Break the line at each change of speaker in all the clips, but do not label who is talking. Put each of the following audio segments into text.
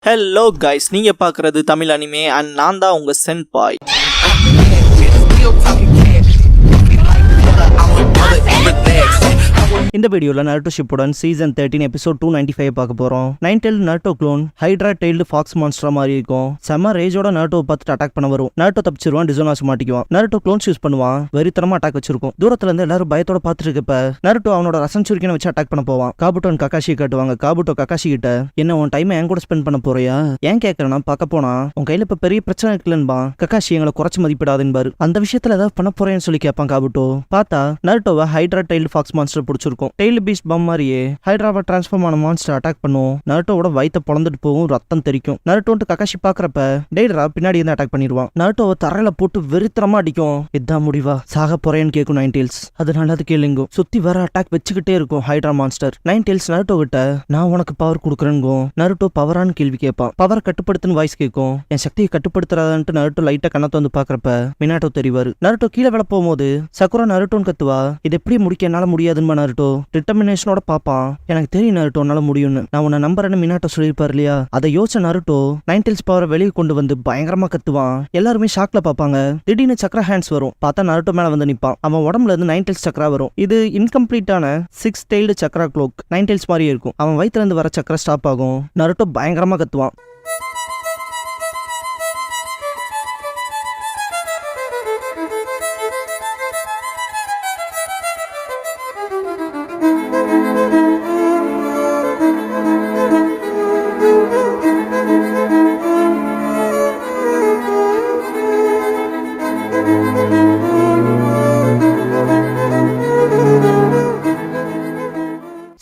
Hello guys, நீங்க பார்க்குறது Tamil anime and நான் தான் உங்க சென்பாய். இந்த வீடியோவில் நருட்டோ ஷிப்புடன் சீசன் 13 எபிசோட் 295 பார்க்க போகிறோம். 9 Naruto clone hydra tailed fox மான்ஸ்டரா மாதிரி இருக்கும். செம்ம ரேஜோட நருட்டோவை பார்த்துட்டு அட்டாக் பண்ண வரும். நருட்டோ தப்பிச்சிருவான், டிசோனாஸ் மாட்டிக்குவான். நருட்டோ க்ளோன்ஸ் யூஸ் பண்ணுவான், வெறித்தனமா அட்டாக் வச்சிருக்கும். தூரத்துல இருந்து எல்லாரும் பயத்தோட பார்த்துட்டு இருக்கப்ப நருட்டோ அவனோட ரசம் சுருக்கின வச்சு அட்டாக் பண்ண போவான். காபுட்டோ கக்காஷி காட்டுவாங்க. காபுட்டோ கக்காஷி கிட்ட என்ன உன் டைம் என் கூட ஸ்பெண்ட் பண்ண போறியா, ஏன் கேட்கறனா பார்க்க போனா உன் கையில இப்ப பெரிய பிரச்சனை இருக்குல்லன்பா. கக்காஷி எங்களை குறைச்சு மதிப்பிடாதுன்பாரு. அந்த விஷயத்துல ஏதாவது பண்ண போறேன்னு சொல்லி கேட்பான் காபுட்டோ. பார்த்தா நருட்டோவை ஹைட்ரா டெய்ல்டு ஃபாக்ஸ் மான்ஸ்டர் பிடிச்சிருக்கும். டெய்ல் பீஸ்ட் பம் மாதிரியே ஹைட்ராவா டிரான்ஸ்ஃபார்ம் ஆன மான்ஸ்டர் அட்டாக் பண்ணும். நருட்டோவோட வயித்தை பொளந்துட்டு போகும், ரத்தம் தெரிக்கும். நருட்டோன்ட்டு கக்காஷி பாக்குறப்ப டெய்டரா பின்னாடி இருந்து அட்டாக் பண்ணிடுவான். நருட்டோவை தரையில போட்டு வெறித்தனமா அடிக்கும். இதான் முடிவா, சாக போறேன்னு கேட்கும் நைன் டெய்ல்ஸ். அதனால அது கேளுங்க சுத்தி வர அட்டாக் வச்சுக்கிட்டே இருக்கும் hydra monster. Nine tails Naruto கிட்ட நான் உனக்கு பவர் கொடுக்குறேன்னு நருட்டோ பவரான்னு கேள்வி கேட்பான். பவர் கட்டுப்படுத்துன்னு வாய்ஸ் கேட்கும். என் சக்தியை கட்டுப்படுத்துறாதான்ட்டு நருட்டோ லைட்டா கண்ணத்தை வந்து பாக்குறப்ப மினாட்டோ தெரிவாரு. நருட்டோ கீழே விழ போகும்போது சக்குரா நருட்டோன்னு கத்துவா. இது எப்படி முடிக்க என்னால முடியாதுன்னு நருட்டோ டிட்டர்மினேஷனோட பாப்பான். எனக்கு தெரியும் நருட்டோ என்னால முடியும்னு, நான் உன்னை நம்புறேன்னு மினாட்டோ சொல்லியிருப்பாரு இல்லையா. அதை யோசிச்ச நருட்டோ நைன் டெய்ல்ஸ் பவரை வெளியே கொண்டு வந்து பயங்கரமா கத்துவான். எல்லாருமே ஷாக்ல பாப்பாங்க. திடீர்னு சக்ரா ஹேண்ட்ஸ் வரும். பார்த்தா நருட்டோ மேல வந்து நிப்பான். அவன் உடம்புல இருந்து நைன் டெய்ல்ஸ் சக்ரா வரும். இது இன்கம்ப்ளீட்டான 6 tailed chakra cloak. Nine tails மாதிரியே இருக்கும். அவன் வயிற்றுல இருந்து வர சக்ரா ஸ்டாப் ஆகும். நருட்டோ பயங்கரமா கத்துவான்.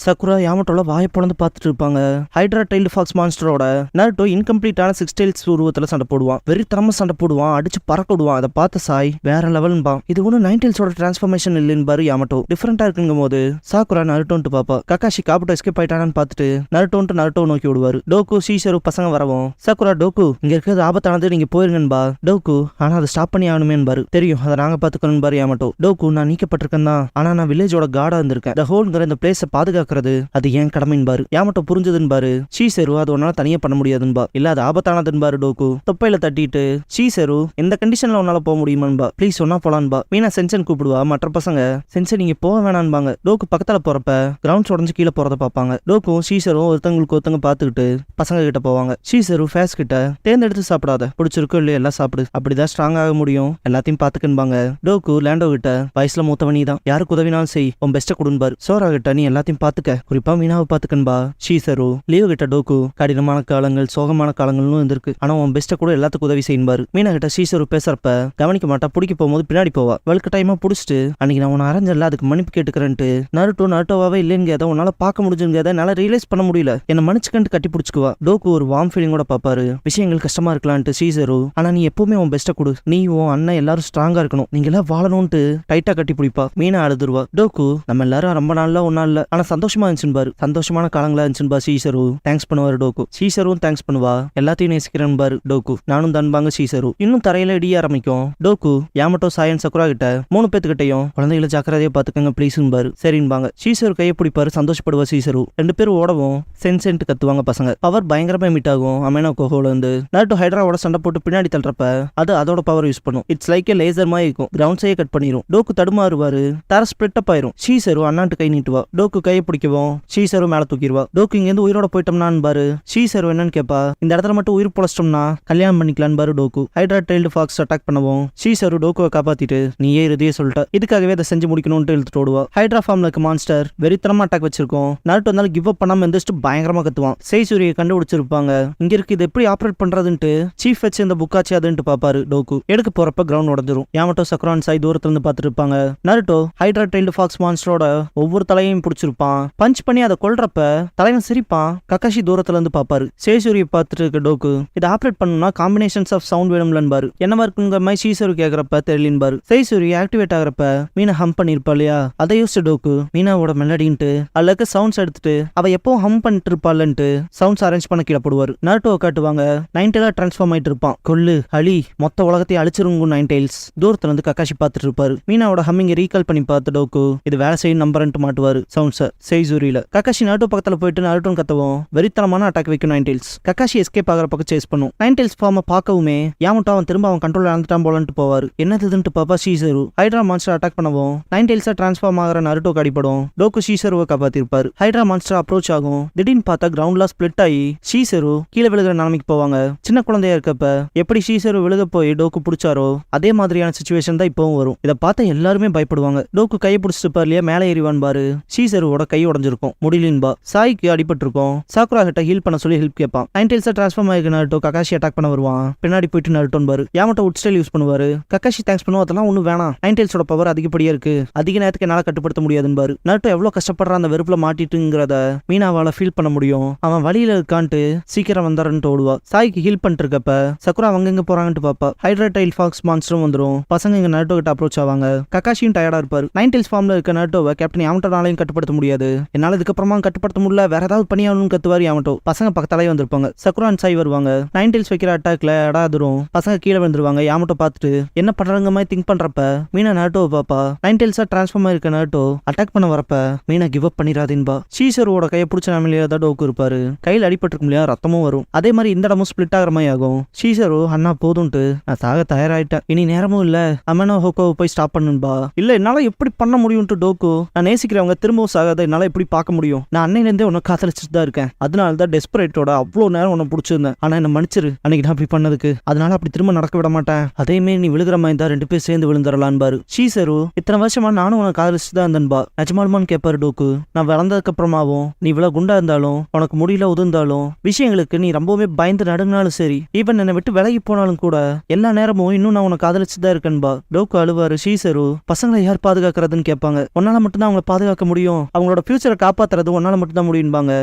சக்குரா யாமட்டோல வாயை பொழந்து பார்த்துட்டு இருப்பாங்க. ஹைட்ரா டெய்ல்டு ஃபாக்ஸ் மான்ஸ்டரோட நருட்டோ இன்கம்ப்ளீட்டான 6 டெய்ல்ஸ் உருவத்துல சண்டை போடுவான். வெறித்தனமா சண்டை போடுவான், அடிச்சு பறக்க விடுவான். அதை பார்த்த சாய் வேற லெவல்பான். இது ஒன்னும் நைன் டெய்ல்ஸோட டிரான்ஸ்ஃபர்மேஷன் இல்லைன்னு பாரு யாமட்டோ. டிஃபரெண்டா இருக்குங்கும் போது சாக்குரா நருட்டோன்ட்டு பாப்பா. கக்காஷி காபுட்டோ எஸ்கேப் ஆயிட்டானு பார்த்துட்டு நருட்டோ நோக்கி விடுவாரு. டோக்கு சீசரு பசங்க வரவும் சக்குரா டோக்கு இங்க இருக்கிறது ஆபத்தானது, நீங்க போயிருங்கன்பா. டோக்கு ஆனா அதை ஸ்டாப் பண்ணி ஆகணுமேன்பாரு. தெரியும், அதை நாங்க பாத்துக்கணும் பாரு யாமட்டோ. டோக்கு நான் நீக்கப்பட்டிருக்கேன் தான், ஆனா நான் வில்லேஜோட கார்டா இருந்திருக்கேன். த ஹோல்ங்கிற இந்த பிளேஸை பாதுகாக்க அது ஏன் கடமைன்பாரு. யாமட்டோ புரிஞ்சதுன்பாரு. ஷீசரு அது உன்னால தனியா பண்ண முடியாதுன்பா. இல்ல அது ஆபத்தானதுன்பாரு. டோக்கு தொப்பையில தட்டிட்டு ஷீசரு எந்த கண்டிஷன்ல உன்னால போக முடியுமான்பா. ப்ளீஸ் சொன்னா போலான்பா. மீனா சென்சன் கூப்பிடுவா. மற்ற பசங்க சென்சன் நீங்க போக வேணான்பாங்க. டோக்கு பக்கத்துல போறப்ப கிரவுண்ட்ஸ் உடஞ்சு கீழே போறத பாப்பாங்க. டோக்கும் ஷீசரும் ஒருத்தங்க பாத்துக்கிட்டு பசங்க கிட்ட போவாங்க. ஷீசரு ஃபேஸ் கிட்ட தேர்ந்தெடுத்து சாப்பிடாத, பிடிச்சிருக்கோ இல்லையா எல்லாம் சாப்பிடு, அப்படிதான் ஸ்ட்ராங் ஆக முடியும், எல்லாத்தையும் பாத்துக்கன்பாங்க. டோக்கு லேண்டோ கிட்ட வயசுல மூத்தவனி தான், யாருக்கு உதவினாலும் செய், உன் பெஸ்ட கொடுன்பாரு. சோரா கிட்ட நீ எல்லாத்தையும் பாத்துக்க, குறிப்பா மீனாவை பாத்துக்கன்பா. ஷீசரு லியோ கிட்ட டோக்கு கடினமான காலங்கள் சோகமான காலங்களும் இருந்திருக்கு, ஆனா உன் பெஸ்ட கூட எல்லாத்துக்கும் உதவி செய்யும்பாரு. மீனா கிட்ட ஷீசரு பேசுறப்ப கவனிக்க மாட்டா. பிடிக்க போகும்போது பின்னாடி போவா. வழுக்க டைமா புடிச்சிட்டு அன்னைக்கு நான் உன்னை அரைஞ்சல அதுக்கு மன்னிப்பு கேட்டுக்கிறேன்ட்டு நருட்டோவாவே இல்லைன்னு உன்னால பார்க்க முடிஞ்சுங்க என்னால ரியலைஸ் பண்ண முடியல, என்ன மன்னிச்சுக்கன்ட்டு கட்டி பிடிச்சுக்குவா. டோக்கு ஒரு வார்ம் ஃபீலிங்கோட பாப்பாரு. விஷயங்கள் கஷ்டமா இருக்கலான்ட்டு ஷீசரு ஆனா நீ எப்பவுமே உன் பெஸ்ட கொடு, நீ உன் அண்ணன் எல்லாரும் ஸ்ட்ராங்கா இருக்கணும், நீங்க எல்லாம் வாழணும்ட்டு டைட்டா கட்டி பிடிப்பா. மீனா அழுதுருவா. டோக்கு நம்ம எல்லாரும் ரொம்ப நாள்ல ஒன்னா இல்ல, ஆனா சந்தோஷமா இருந்துச்சு பாரு, சந்தோஷமான காலங்களா இருந்துச்சுன்பா. ஷீசரு தேங்க்ஸ் பண்ணுவாரு. டோக்கு ஷீசரும் தேங்க்ஸ் பண்ணுவா. எல்லாத்தையும் நேசிக்கிறேன் பாரு டோக்கு. நானும் தன்பாங்க ஷீசரு. இன்னும் தரையில இடிய ஆரம்பிக்கும். டோக்கு யாமட்டோ சாயன் சக்குரா கிட்ட 3 பேத்துக்கிட்டையும் குழந்தைகளை ஜாக்கிரதையா பாத்துக்கங்க ப்ளீஸ்பாரு. சரின்பாங்க. ஷீசரு கையை பிடிப்பாரு. சந்தோஷப்படுவா ஷீசரு. 2 பேரும் ஓடவும் சென்சென்ட் கத்துவாங்க பசங்க. பவர் பயங்கரமா மீட் ஆகும். அமேனா கோஹோல இருந்து நருட்டோ ஹைட்ராவோட சண்டை போட்டு பின்னாடி தள்ளுறப்ப அது அதோட பவர் யூஸ் பண்ணும். இட்ஸ் லைக் ஏ லேசர் மாதிரி இருக்கும். கிரவுண்ட்ஸையே கட் பண்ணிரும். டோக்கு தடுமாறுவாரு. தர ஸ்பிளிட் அப் ஆயிரும். ஷீசரு அண்ணாட்டு கை நீட்டுவா. டோக்கு கையை பிடிக்கவும் ஷீசரு மேல தூக்கிடுவா. டோக்கு இங்க இருந்து உயிரோட போயிட்டோம்னான் பாரு. ஷீசரு என்னன்னு கேப்பா. இந்த இடத்துல மட்டும் உயிர் பொழைச்சிட்டோம்னா கல்யாணம் பண்ணிக்கலாம் பாரு. டோக்கு ஹைட்ரா டெய்ல்டு ஃபாக்ஸ் அட்டாக் பண்ணவும் ஷீசரு டோக்குவை காப்பாத்திட்டு நீயே இறுதியே சொல்லிட்ட, இதுக்காகவே அதை செஞ்சு முடிக்கணும்னு இழுத்துட்டு ஓடுவா. ஹைட்ரா ஃபார்ம்ல இருக்க மான்ஸ்டர் வெறித்தனமா அட்டாக் வச்சிருக்கோம். நருட்டோ வந்தாலும் கிவ் அப் பண்ணாம எந்திரிச்சு பயங்கரமா கத்துவான். சேசூரியை கண்டுபிடிச்சிருப்பாங்க. இங்க இருக்கு இது எப்படி ஆப்ரேட் பண்றதுன்ட்டு சீஃப் வச்சு இந்த புக்காச்சு அதுன்ட்டு பாப்பாரு. டோக்கு எடுக்க போறப்ப கிரவுண்ட் உடஞ்சிரும். யாமட்டோ சக்ரான் சாய் தூரத்துல இருந்து பாத்துட்டு இருப்பாங்க. நருட்டோ ஹைட்ரா டெய்ல்டு ஃபாக்ஸ் மான்ஸ்டரோட ஒவ்வொரு தலையையும் பிடிச்சிருப்பான். பஞ்ச் பண்ணி அதை கொல்றப்ப தலைவன் சிரிப்பான். கக்காஷி தூரத்துல இருந்து பாப்பாரு. சேசூரியை பார்த்துட்டு இருக்க டோக்கு இதை ஆப்ரேட் பண்ணணும்னா காம்பினேஷன்ஸ் ஆஃப் சவுண்ட் வேணும்லன்பாரு. என்னவா இருக்குங்கிற மாதிரி ஷீசரு கேக்குறப்ப தெரியலின்பாரு. சேசூரி ஆக்டிவேட் ஆகிறப்ப மீனா ஹம் பண்ணிருப்பா இல்லையா, அதை யோசிச்ச டோக்கு மீனாவோட மெலடின்ட்டு அதுல சவுண்ட்ஸ் எடுத்துட்டு அவ எப்பவும் ஹம் பண்ணிட்டு இருப்பாள்ன்ட்டு சவுண்ட்ஸ் அரேஞ்ச் பண்ண கீழே போடுவாரு. நருட்டோவை காட்டுவாங்க. நைன் டெய்லா டிரான்ஸ்ஃபார்ம் ஆயிட்டு இருப்பான். கொல்லு அழி மொத்த உலகத்தை அழிச்சிருங்க நைன் டெய்ல்ஸ். தூரத்துல இருந்து கக்காஷி பார்த்துட்டு இருப்பாரு. மீனாவோட ஹம்மிங்க ரீகால் பண்ணி பார்த்து டோக்கு இது வேலை செய்யும் நம்பர்ன்ட்டு மாட்டுவாரு சவுண்ட்ஸை. சைசூரியில. கக்காஷி நாருட்டோ பக்கத்துல போயிட்டு நாருட்டோன்னு கத்தவும் வெறித்தனமான அட்டாக் வைக்கும் நைன் டெயில்ஸ். கக்காஷி எஸ்கேப் ஆகிற பக்கம் சேஸ் பண்ணும். நைன் டெயில்ஸ் ஃபார்மை பார்க்கவுமே யாமட்டோ அவன் திரும்ப அவன் கண்ட்ரோல் இழந்துட்டான் போலன்ட்டு போவாரு. என்னதுன்ட்டு பாப்பா ஷீசரு ஹைட்ரா மான்ஸ்டர் அட்டாக் பண்ணவும் நைன் டெயில்ஸா டிரான்ஸ்ஃபார்ம் ஆகிற நாருட்டோக்கு அடிப்படும். டோக்கு ஷீசருவை காப்பாத்திருப்பாரு. ஹைட்ரா மான்ஸ்டர் அப்ரோச் ஆகும். திடீர்னு பார்த்தா கிரவுண்ட்ல ஸ்பிளிட் ஆகி ஷீசரு கீழே விழுகிற நிலைமைக்கு போவாங்க. சின்ன குழந்தையா இருக்கப்ப எப்படி ஷீசரு விழுக போய் டோக்கு பிடிச்சாரோ அதே மாதிரியான சிச்சுவேஷன் தான் இப்பவும் வரும். இதை பார்த்தா எல்லாருமே பயப்படுவாங்க. டோக்கு கையை பிடிச்சிட்டு இல்லையா மேலே ஏறிவான் பாரு. ஷீசருவோட கை உடஞ்சிருக்கும். முடியலின்பா. சாய்க்கு அடிபட்டிருக்கும். சாக்குரா கிட்ட ஹீல் பண்ண சொல்லி ஹெல்ப் கேட்பான். நைன் டெயில்ஸா டிரான்ஸ்ஃபார்ம் ஆகிருக்க நாருட்டோ கக்காஷி அட்டாக் பண்ண வருவான். பின்னாடி போயிட்டு நாருட்டோன் பாரு. யாமட்டோ உட் ஸ்டைல் யூஸ் பண்ணுவாரு. கக்காஷி தேங்க்ஸ் பண்ணுவோம். அதெல்லாம் ஒன்றும் வேணாம். நைன் டெயில்ஸோட பவர் அதிகப்படியா இருக்கு. அதிக நேரத்துக்கு என்னால கட்டுப்படுத்த முடியாதுன்னு பாரு. நாருட்டோ எவ்வளவு கஷ்டப்படுற அந்த வெறுப்புல மாட்டிட்டுங்கிறத மீனாவால ஃபீல் பண்ண முடியும். அவன் வழியில இருக்கான்ட்டு சீக்கிரம் வந்தாருன்னு ஓடுவா. சாய்க்கு ஹீல் பண்ணிட்டு இருக்கப்ப சக்குரா அவங்க எங்க போறாங்கன்னு பாப்பா. ஹைட்ரா டைல் ஃபாக்ஸ் மான்ஸ்டரும் வந்துரும். பசங்க இங்க நாருட்டோ கிட்ட அப்ரோச் ஆவாங்க. கக்காஷியும் டயர்டா இருப்பாரு. நைன் டெயில்ஸ் ஃபார்ம்ல இருக்க நாருட்டோவை கேப்டன் யாமட்டோனாலையும் கட்டுப்படுத்த முடியாது. என்னால இதுக்கப்புறமா கட்டுப்படுத்த முடியல, வேற ஏதாவது பண்ணியாகணும்னு கத்துவாரு யாமட்டோ. பசங்க பக்கத்தாலே வந்திருப்பாங்க. சக்குரா அண்ட் சாய் வருவாங்க. நைன் டெயில்ஸ் வைக்கிற அட்டாக்ல அடாதுரும். பசங்க கீழே விழுந்துருவாங்க. யாமட்டோ பார்த்துட்டு என்ன பண்றாங்க மாதிரி திங்க் பண்றப்ப மீனா நாருட்டோவை பாப்பா. நைன் டெயில்ஸா டிரான்ஸ்ஃபார்ம் ஆயிருக்க நாருட்டோ அட்டாக் பண்ண வரப்ப மீனா கிவ் அப் பண்ணிடாதீன்பா. ஷீசரோட கையை பிடிச்ச நிலையில தான் டோக்கு இருப்பாரு. கையில் அடிபட்டிருக்கும் இல்லையா, ரத்தமும் வரும். அதே மாதிரி இந்த இடமும் ஸ்பிளிட் ஆகிற மாதிரி ஆகும். ஷீசரோ அண்ணா போதும்ட்டு நான் சாக தயாராயிட்டேன், இனி நேரமும் இல்ல, அமனோ ஹோக்கோவை போய் ஸ்டாப் பண்ணுன்பா. இல்ல என்னால எப்படி பண்ண முடியும்ட்டு டோக்கு. நான் நேசிக்கிறவங்க திரும்பவும் சாகாத என்னால எப்படி பார்க்க முடியும். நான் அன்னையிலேருந்தே உன்னை காதலிச்சுட்டு தான் இருக்கேன். அதனால தான் டெஸ்பரேட்டோட அவ்வளோ நேரம் உன்னை பிடிச்சிருந்தேன். ஆனா என்ன மன்னிச்சிரு அன்னைக்கு நான் அப்படி பண்ணதுக்கு. அதனால அப்படி திரும்ப நடக்க விட மாட்டேன். அதேமே நீ விழுகிற மாதிரி தான் ரெண்டு பேர் சேர்ந்து விழுந்துடலான்னு பாரு. ஷீசரு இத்தனை வருஷமா நானும் உனக்கு காதலிச்சுட்டு தான் இருந்தேன்பா. நிஜமாலுமான்னு கேட்பாரு டோக்கு. நான் வளர்ந்ததுக்கு அப்புறமாவும் நீ இவ்வளவு குண்டா இருந்தாலும் உனக்கு முடியல உதிர்ந்தாலும் விஷயங்களுக்கு நீ ரொம்பவே பயந்து நடுங்கினாலும் சரி, ஈவன் என்னை விட்டு விலகி போனாலும் கூட எல்லா நேரமும் இன்னும் நான் உனக்கு காதலிச்சுதான் இருக்கேன்பா. டோக்கு அழுவாரு. ஷீசரு பசங்களை யார் பாதுகாக்கிறதுன்னு கேட்பாங்க. உன்னால மட்டும் தான் அவங்களை பாதுகாக்க முடியும், அவங்களோட ஃபியூச்சரை காப்பாத்துறது உன்னால மட்டும் தான் முடியும்பாங்க.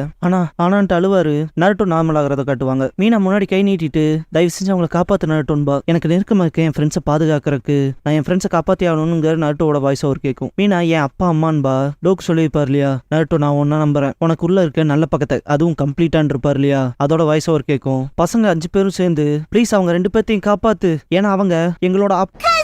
ஆனான்ட்டு அழுவாரு. நாருட்டோ நார்மல் ஆகிறத காட்டுவாங்க. மீனா முன்னாடி கை நீட்டிட்டு தயவு செஞ்சு அவங்களை காப்பாத்து நாருட்டோன்பா. எனக்கு நெருக்கமா இருக்க என் ஃப்ரெண்ட்ஸை பாதுகாக்கிறதுக்கு நான் என் ஃப்ரெண்ட்ஸை காப்பாத்தி ஆகணும்ங்கிற நாருட்டோட வாய்ஸ் அவர் கேட்கும். மீனா என் அப்பா அம்மான்பா. டோக்கு சொல்லியிருப்பார் இல்லையா, நாருட்டோ நான் ஒன்னா நம்புறேன், உனக்கு உள்ள இருக்க நல்ல பக்கத்தை அதுவும் கம்ப்ளீட்டான் இருப்பார் இல்லையா, அதோட வாய்ஸ் அவர் கேட்கும். பசங்க 5 பேரும் சேர்ந்து ப்ளீஸ் அவங்க 2 பேர்த்தையும் காப்பாத்து, ஏன்னா அவங்க எங்களோட அப்பா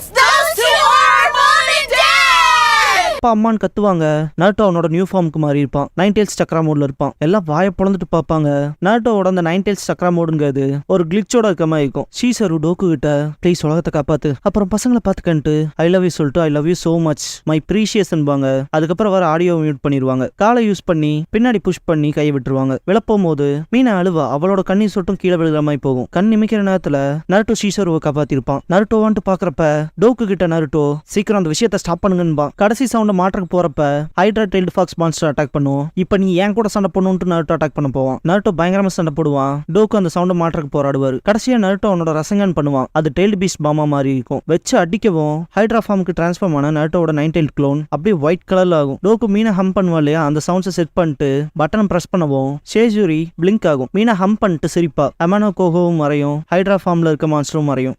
அம்மான்னு கத்துவாங்க. நாருட்டோ அவனோட நியூ ஃபார்முக்கு மாறி இருப்பான். நைன் டெயில்ஸ் சக்ரா மோட்ல இருப்பான். எல்லாம் வாயை பொழந்துட்டு பார்ப்பாங்க. நாருட்டோவோட அந்த நைன் டெயில்ஸ் சக்ரா மோடுங்கிறது ஒரு கிளிச்சோட இருக்க மாதிரி இருக்கும். ஷீசரு டோக்கு கிட்ட ப்ளீஸ் உலகத்தை காப்பாத்து, அப்புறம் பசங்களை பாத்துக்கன்ட்டு ஐ லவ் யூ சொல்லிட்டு I love you so much my ப்ரீஷியஸ்ன்பாங்க. அதுக்கப்புறம் வர ஆடியோ மியூட் பண்ணிடுவாங்க. காலை யூஸ் பண்ணி பின்னாடி புஷ் பண்ணி கையை விட்டுருவாங்க. விழப்போம் போது மீனா அழுவா. அவளோட கண்ணீர் சொட்டும் கீழே விழுகிற மாதிரி போகும். கண் நிமிக்கிற நேரத்துல நாருட்டோ ஷீசருவை காப்பாத்திருப்பான். நாருட்டோவான்ட்டு பாக்குறப்ப டோக்கு கிட்ட நாருட்டோ சீக்கிரம் அந்த விஷயத்தை ஸ்டாப் பண்ணுங்கன்பா. கடைசி சவுண்ட் மாற்றக்கு போறப்ப hydra tailed fox monster attack பண்ணுவோம். இப்ப நீ ஏன் கூட சண்டை பண்ணுன்ட்டு நாருட்டோ அட்டாக் பண்ண போவான். நாருட்டோ பயங்கரமா சண்டை போடுவான். டோக்கு அந்த சவுண்ட் மாற்றக்கு போராடுவாரு. கடைசியா நாருட்டோ அவனோட ரசங்கன் பண்ணுவான். அது டெயில்டு பீஸ்ட் பாமா மாதிரி இருக்கும். வச்சு அடிக்கவும் ஹைட்ரா ஃபார்முக்கு டிரான்ஸ்ஃபார்ம் ஆன நாருட்டோட நைன் டெயில் க்ளோன் அப்படியே ஒயிட் கலர்ல ஆகும். டோக்கு மீனா ஹம் பண்ணுவா இல்லையா, அந்த சவுண்ட்ஸை செட் பண்ணிட்டு பட்டனை பிரஸ் பண்ணவும் ஷேஜூரி பிளிங்க் ஆகும். மீனா ஹம் பண்ணிட்டு சிரிப்பா. அமனோ கோகோவும் மறையும். ஹைட்ரா ஃபார்ம்ல இருக்க மான்ஸ்டரும் மறையும்.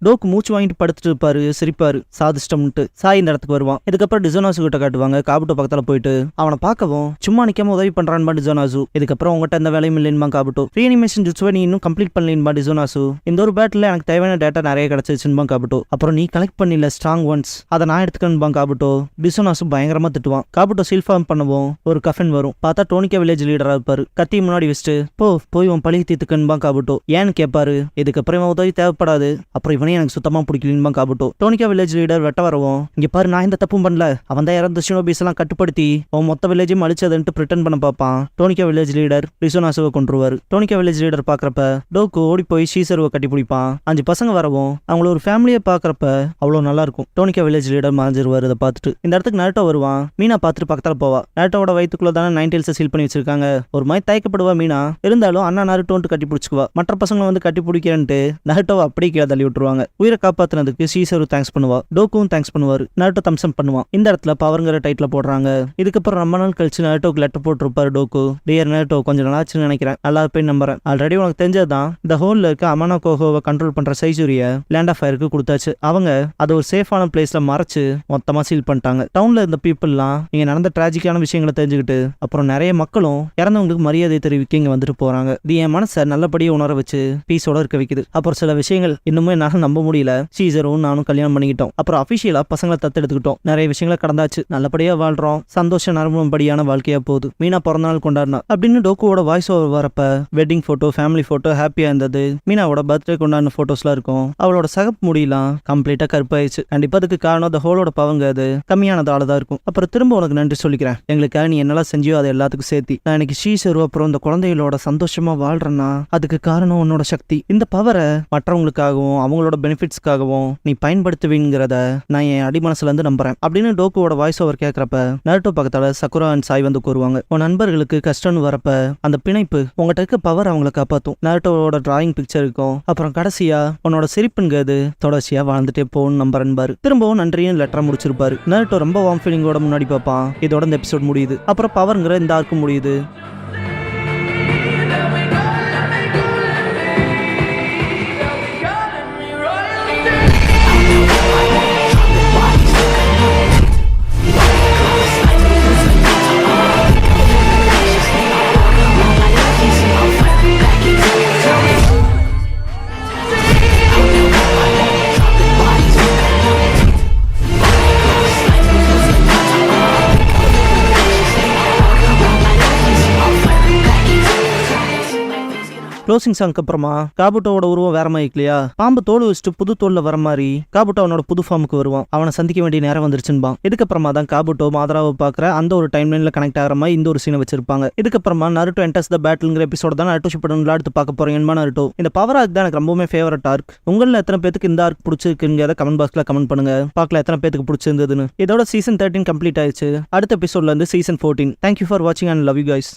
டோக்கு மூச்சு வாங்கிட்டு படுத்துட்டு இருப்பாரு. சிரிப்பாரு. சாதிஷ்டம்ட்டு சாய் இந்த இடத்துக்கு வருவான். இதுக்கப்புறம் டிசோனாசு கிட்ட காட்டுவாங்க. காபுட்டோ பக்கத்துல போயிட்டு அவனை பார்க்கவும் சும்மா நிக்காம உதவி பண்றான்பா டிசோனாசு. இதுக்கப்புறம் உங்ககிட்ட எந்த வேலையும் இல்லைன்பா காபுட்டோ. ரீஅனிமேஷன் ஜுட்சுவை நீ இன்னும் கம்ப்ளீட் பண்ணலன்பா டிசோனாசு. இந்த ஒரு பேட்டில் எனக்கு தேவையான டேட்டா நிறைய கிடைச்சிருச்சுன்பா காபுட்டோ. அப்புறம் நீ கலெக்ட் பண்ணல ஸ்ட்ராங் ஒன்ஸ், அதை நான் எடுத்துக்கணும்பா காபுட்டோ. டிசோனாசு பயங்கரமா திட்டுவான். காபுட்டோ சீல் ஃபார்ம் பண்ணவும் ஒரு கஃபன் வரும். பார்த்தா டோனிகா வில்லேஜ் லீடரா இருப்பாரு. கத்தி முன்னாடி வச்சுட்டு போய் உன் பழகி தீர்த்துக்கணும்பா காபுட்டோ. ஏன்னு கேட்பாரு. இதுக்கப்புறம் உதவி தேவைப்படாது, அப்புறம் எனக்கு சுத்தமா பிடிக்கலன்னு காபுட்டோ. டோனிகா வில்லேஜ் லீடர் வெட்ட வரவும் இங்க பாரு நான் இந்த தப்பும் பண்ணல, அவன் தான் இறந்த ஷினோபிஸ் எல்லாம் கட்டுப்படுத்தி அவன் மொத்த வில்லேஜையும் அழிச்சதுன்ட்டு பிரிட்டன் பண்ண பார்ப்பான். டோனிகா வில்லேஜ் லீடர் டிசோனாசுவை கொண்டுருவாரு. டோனிகா வில்லேஜ் லீடர் பாக்குறப்ப டோக்கு ஓடி போய் ஷீசருவை கட்டி பிடிப்பான். 5 பசங்க வரவும் அவங்கள ஒரு ஃபேமிலியை பாக்குறப்ப அவ்வளவு நல்லா இருக்கும். டோனிகா வில்லேஜ் லீடர் மறைஞ்சிருவாரு. அதை பார்த்துட்டு இந்த இடத்துக்கு நாருட்டோ வருவான். மீனா பார்த்துட்டு பக்கத்துல போவா. நாருட்டோட வயிற்றுக்குள்ள தானே நைன் டெயில்ஸை சீல் பண்ணி வச்சிருக்காங்க. ஒரு மாதிரி தயக்கப்படுவா மீனா. இருந்தாலும் அண்ணா நாருட்டோன்ட்டு கட்டி பிடிச்சுக்குவா. மற்ற பசங்களை வந்து கட்டி பிடிக்கிறேன்ட்டு நாருட்டோவை அப்படியே கீழே தள்ளி விட்டுருவாங்க. உயிரை காப்பாத்தினதுக்கு ஷீசரு தேங்க்ஸ் பண்ணுவா. டோக்கும் தேங்க்ஸ் பண்ணுவாரு. நாருட்டோ தம்சம் பண்ணுவான். இந்த இடத்துல பவர்ங்கிற டைட்டில போடுறாங்க. இதுக்கப்புறம் ரொம்ப நாள் கழிச்சு நாருட்டோக்கு லெட்டர் போட்டிருப்பாரு டோக்கு. டியர் நாருட்டோ, கொஞ்சம் நல்லாச்சுன்னு நினைக்கிறேன், நல்லா போய் நம்புறேன். ஆல்ரெடி உனக்கு தெரிஞ்சதுதான், இந்த ஹோல்ல இருக்க அமனோ கோகோவை கண்ட்ரோல் பண்ற சைசூரிய லேண்ட் ஆஃப் ஃபயருக்கு கொடுத்தாச்சு. அவங்க அதை ஒரு சேஃபான பிளேஸ்ல மறைச்சு மொத்தமா சீல் பண்ணிட்டாங்க. டவுன்ல இருந்த பீப்புள்லாம் இங்க நடந்த டிராஜிக்கான விஷயங்களை தெரிஞ்சுக்கிட்டு அப்புறம் நிறைய மக்களும் இறந்தவங்களுக்கு மரியாதை தெரிவிக்க இங்க வந்துட்டு போறாங்க. இது என் மனசை நல்லபடியா உணர வச்சு பீஸோட இருக்க வைக்குது. அப்புறம் சில விஷயங்கள் இன்னுமே என்னால நம்ப முடியல. சீசரும் நானும் கல்யாணம் பண்ணிக்கிட்டோம். அப்புறம் அபிஷியலா பசங்களை தத்தெடுத்துக்கிட்டோம். நிறைய விஷயங்களை கடந்தாச்சு. நல்லபடியா வாழ்றோம். சந்தோஷ நரம்படியான வாழ்க்கையா போகுது. மீனா பிறந்த நாள் கொண்டாடினா அப்படின்னு டோக்குவோட வாய்ஸ் ஓவர் வரப்ப வெட்டிங் போட்டோ, ஃபேமிலி போட்டோ ஹாப்பியா இருந்தது. மீனாவோட பர்த்டே கொண்டாடின போட்டோஸ்லாம் இருக்கும். அவளோட சகப்பு முடியலாம் கம்ப்ளீட்டா கருப்பாயிடுச்சு. கண்டிப்பா அதுக்கு காரணம் அந்த ஹோலோட பவங்க அது கம்மியானதால தான் இருக்கும். அப்புறம் திரும்ப உனக்கு நன்றி சொல்லிக்கிறேன். எங்களுக்காக நீ என்னெல்லாம் செஞ்சியோ அதை எல்லாத்துக்கும் சேர்த்தி நான் இன்னைக்கு ஷீசரு அப்புறம் இந்த குழந்தைகளோட சந்தோஷமா வாழ்றேன்னா அதுக்கு காரணம் உன்னோட சக்தி. இந்த பவரை மற்றவங்களுக்காகவும் அவங்களோட பெனிஃபிட்ஸ்க்காகவும் நீ பயன்படுத்துவீங்கிறத நான் என் அடிமனசுல இருந்து நம்புறேன் அப்படின்னு டோக்குவோட வாய்ஸ் ஓவர் கேட்கறப்ப நருட்டோ பக்கத்தால சக்குரா அண்ட் சாய் வந்து கூறுவாங்க. உன் நண்பர்களுக்கு கஷ்டம்னு வரப்ப அந்த பிணைப்பு உங்கள்கிட்ட இருக்க பவர் அவங்களை காப்பாற்றும். நருட்டோவோட டிராயிங் பிக்சர் இருக்கும். அப்புறம் கடைசியா உன்னோட சிரிப்புங்கிறது தொடர்ச்சியா வாழ்ந்துட்டே போகணும்னு நம்புறேன்பாரு. திரும்பவும் நன்றியும் லெட்டரா முடிச்சிருப்பாரு. நருட்டோ ரொம்ப வார்ம் ஃபீலிங்கோட முன்னாடி பார்ப்பான். இதோட இந்த எபிசோட் முடியுது. அப்புறம் பவர்ங்கிற இந்த ஆர்க்கு முடியுது. க்ளோசிங் சாங்க்கு அப்புறமா காபுட்டோட உருவம் வேற மாதிரி இல்லையா, பாம்பு தோல் வச்சுட்டு புது தோல்ல வர மாதிரி காபுட்டோ அவனோட புது ஃபார்முக்கு வருவான். அவனை சந்திக்க வேண்டிய நேரம் வந்துருச்சுன்பான். இதுக்கப்புறமா தான் காபுட்டோ மாதராவை பாக்குற அந்த ஒரு டைம் லைன்ல கனெக்ட் ஆகிற மாதிரி இந்த ஒரு சீனை வச்சிருப்பாங்க. இதுக்கப்புறமா நருட்டோ என்டர்ஸ் த பேட்டில்ங்கிற எபிசோட தான் நருட்டோ ஷிப்படன் எடுத்து பார்க்க போறீங்கன்னு நருட்டோ. இந்த பவர் ஆர்க் தான் எனக்கு ரொம்பவே ஃபேவரட் ஆர்க். உங்களில் எத்தனை பேருக்கு இந்த ஆர்க் பிடிச்சிருக்குங்கிறத கமெண்ட் பாக்ஸ்ல கமெண்ட் பண்ணுங்க. பார்க்கல எத்தனை பேருக்கு பிடிச்சிருந்ததுன்னு. இதோட சீசன் 13 கம்ப்ளீட் ஆயிடுச்சு. அடுத்த எபிசோட்ல இருந்து சீசன் 14. தேங்க்யூ ஃபார் வாட்சிங் அண்ட் லவ் யூ கைஸ்.